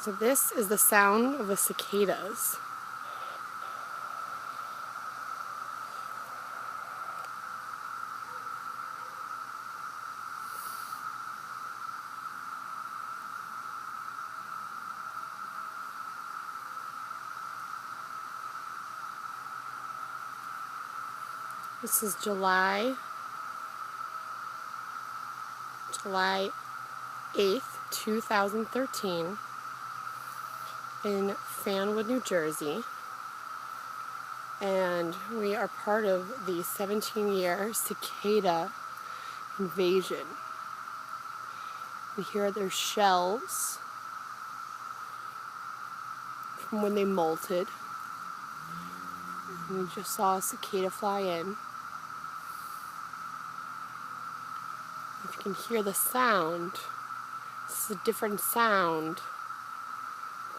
So this is the sound of the cicadas. This is July 8th, 2013 in Fanwood, New Jersey. And we are part of the 17-year cicada invasion. We hear their shells from when they molted. And we just saw a cicada fly in. If you can hear the sound, this is a different sound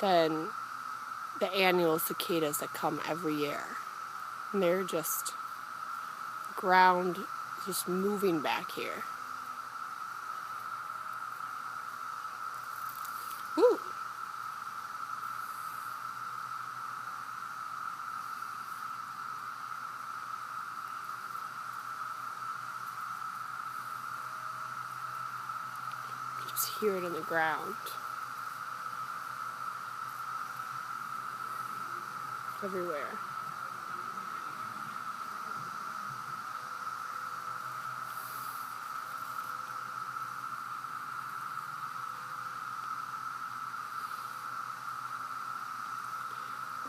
than the annual cicadas that come every year. And they're just ground just moving back here. Ooh. You can just hear it in the ground. Everywhere.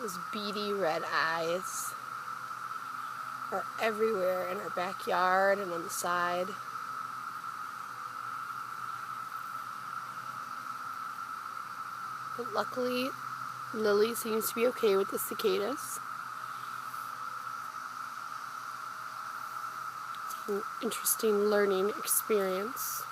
Those beady red eyes are everywhere in our backyard and on the side. But luckily, Lily seems to be okay with the cicadas. It's an interesting learning experience.